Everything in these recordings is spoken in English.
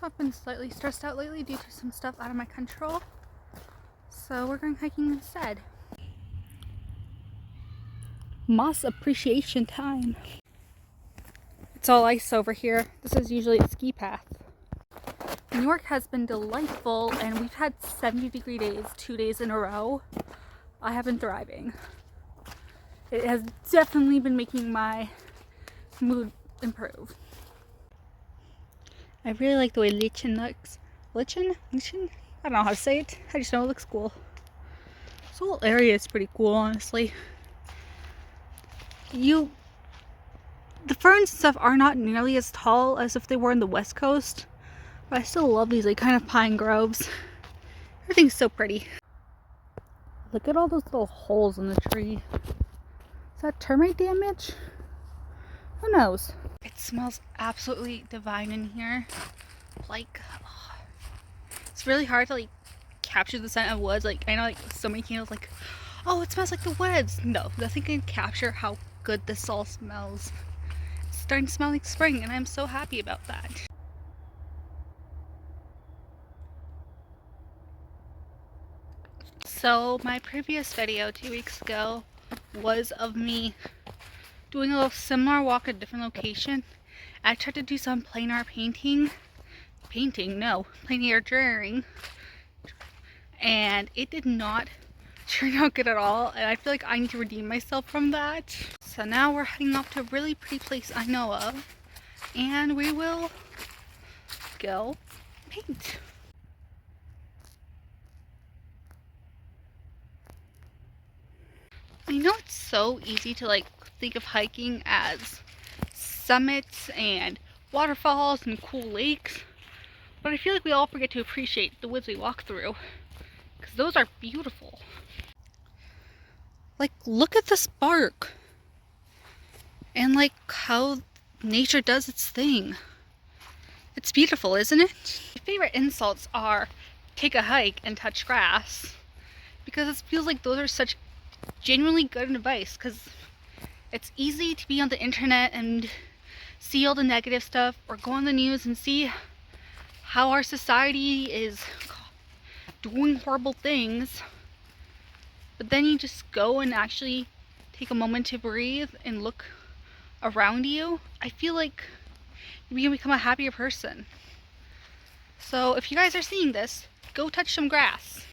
I've been slightly stressed out lately due to some stuff out of my control. So we're going hiking instead. Moss appreciation time. It's all ice over here. This is usually a ski path. New York has been delightful and we've had 70-degree days 2 days in a row. I have been thriving. It has definitely been making my mood improve. I really like the way Lichen looks. Lichen? I don't know how to say it. I just know it looks cool. This whole area is pretty cool, honestly. The ferns and stuff are not nearly as tall as if they were in the West Coast, but I still love these like kind of pine groves. Everything's so pretty. Look at all those little holes in the tree. Is that termite damage? Who knows? It smells absolutely divine in here. Like, oh, it's really hard to like capture the scent of woods. Like, I know like so many candles like, oh, it smells like the woods. No, nothing can capture how good this all smells. It's starting to smell like spring and I'm so happy about that. So my previous video 2 weeks ago was of me doing a little similar walk at a different location. I tried to do some plein air plein air drawing, and it did not turn out good at all, and I feel like I need to redeem myself from that. So now we're heading off to a really pretty place I know of, and we will go paint. I know it's so easy to like think of hiking as summits and waterfalls and cool lakes, but I feel like we all forget to appreciate the woods we walk through, because those are beautiful. Like, look at this bark and like how nature does its thing. It's beautiful, isn't it? My favorite insults are take a hike and touch grass, because it feels like those are such genuinely good advice, because it's easy to be on the internet and see all the negative stuff or go on the news and see how our society is doing horrible things, but then you just go and actually take a moment to breathe and look around you. I feel like you can become a happier person. So if you guys are seeing this, go touch some grass.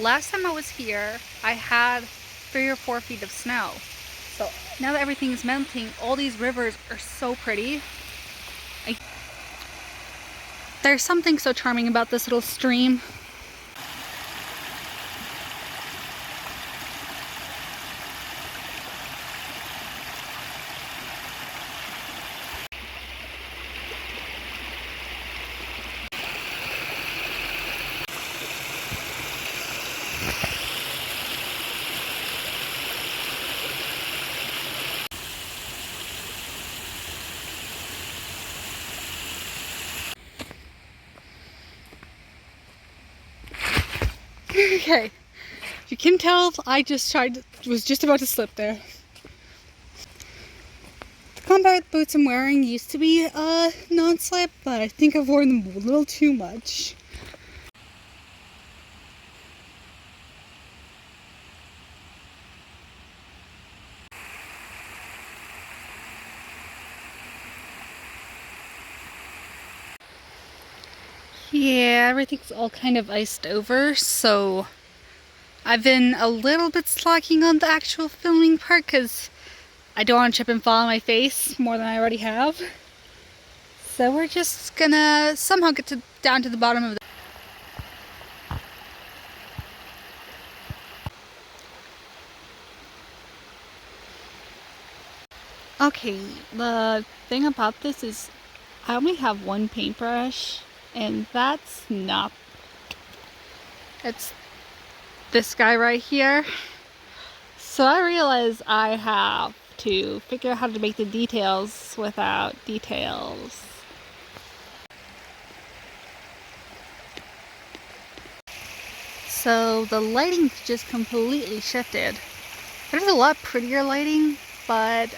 Last time I was here, I had 3 or 4 feet of snow. So now that everything's melting, all these rivers are so pretty. There's something so charming about this little stream. Okay, you can tell I was just about to slip there. The combat boots I'm wearing used to be non-slip, but I think I've worn them a little too much. Yeah, everything's all kind of iced over, so I've been a little bit slacking on the actual filming part because I don't want to trip and fall on my face more than I already have. So we're just gonna somehow get down to the bottom of the... Okay, the thing about this is I only have one paintbrush, and that's not... It's this guy right here. So I realize I have to figure out how to make the details without details. So the lighting just completely shifted. There's a lot prettier lighting, but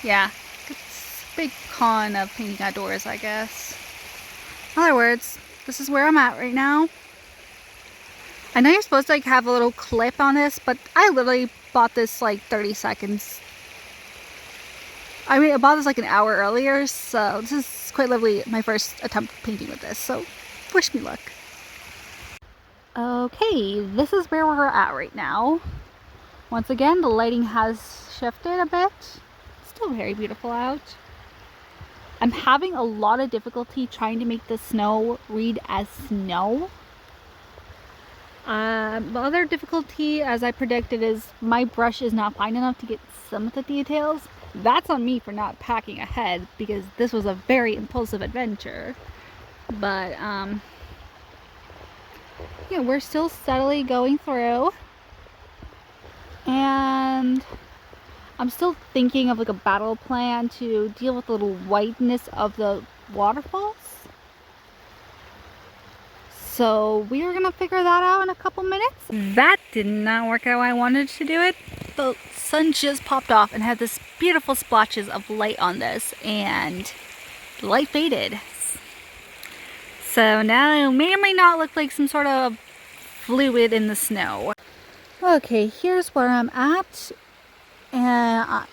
yeah, it's a big con of painting outdoors, I guess. In other words, this is where I'm at right now. I know you're supposed to like have a little clip on this, but I literally bought this like 30 seconds. I mean, I bought this like an hour earlier, so this is quite literally my first attempt painting with this, so wish me luck. Okay, this is where we're at right now. Once again, the lighting has shifted a bit. Still very beautiful out. I'm having a lot of difficulty trying to make the snow read as snow. The other difficulty, as I predicted, is my brush is not fine enough to get some of the details. That's on me for not packing ahead, because this was a very impulsive adventure. But, yeah, we're still steadily going through. And I'm still thinking of like a battle plan to deal with the little whiteness of the waterfalls. So we are gonna figure that out in a couple minutes. That did not work how I wanted to do it. The sun just popped off and had this beautiful splotches of light on this, and the light faded. So now it may or may not look like some sort of fluid in the snow. Okay, here's where I'm at. And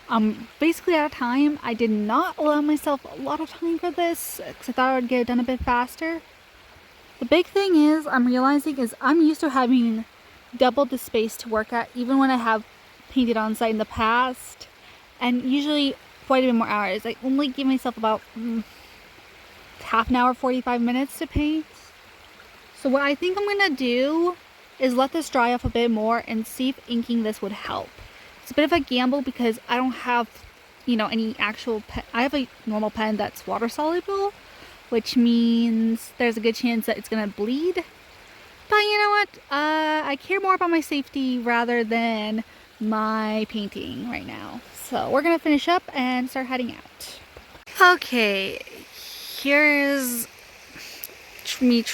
I'm basically out of time. I did not allow myself a lot of time for this because I thought I would get it done a bit faster. The big thing is I'm realizing is I'm used to having double the space to work at even when I have painted on site in the past, and usually quite a bit more hours. I only give myself about half an hour, 45 minutes to paint. So what I think I'm gonna do is let this dry off a bit more and see if inking this would help. It's a bit of a gamble because I don't have, you know, any actual pen. I have a normal pen that's water soluble, which means there's a good chance that it's gonna bleed. But you know what? I care more about my safety rather than my painting right now. So we're gonna finish up and start heading out. Okay, here's me.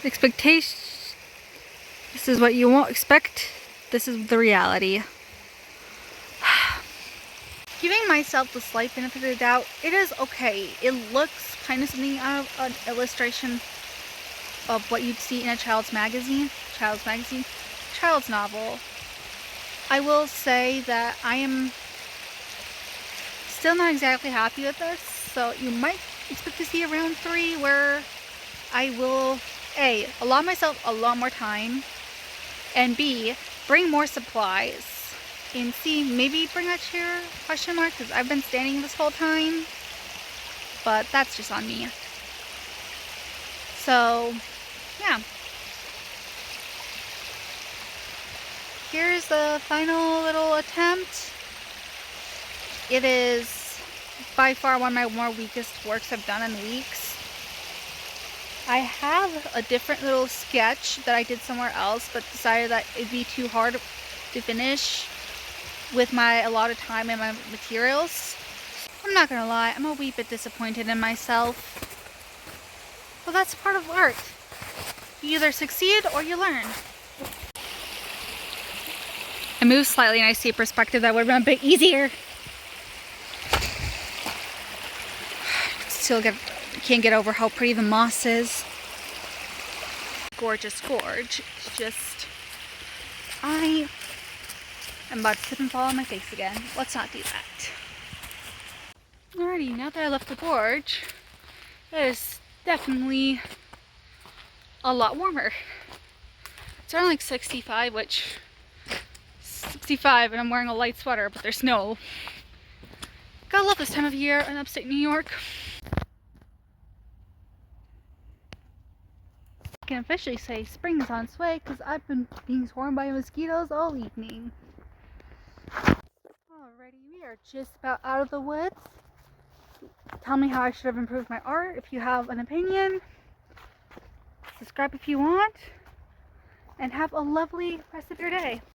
Expectation. This is what you won't expect. This is the reality. Giving myself the slight benefit of the doubt, it is okay. It looks kind of something out of an illustration of what you'd see in a child's novel. I will say that I am still not exactly happy with this, so you might expect to see a round 3 where I will A, allow myself a lot more time, and B, bring more supplies. And C, maybe bring a chair, question mark, because I've been standing this whole time. But that's just on me. So, yeah. Here's the final little attempt. It is by far one of my more weakest works I've done in weeks. I have a different little sketch that I did somewhere else, but decided that it'd be too hard to finish with my allotted time and my materials. I'm not gonna lie, I'm a wee bit disappointed in myself. Well, that's part of art. You either succeed or you learn. I moved slightly and I see a perspective that would have been a bit easier. Still can't get over how pretty the moss is. Gorgeous gorge. It's just, I'm about to slip and fall on my face again. Let's not do that. Alrighty, now that I left the gorge, it is definitely a lot warmer. It's around like 65, which 65, and I'm wearing a light sweater, but there's snow. Gotta love this time of year in upstate New York. I can officially say spring's on its way because I've been being swarmed by mosquitoes all evening. Alrighty, we are just about out of the woods. Tell me how I should have improved my art if you have an opinion. subscribe if you want, and have a lovely rest of your day.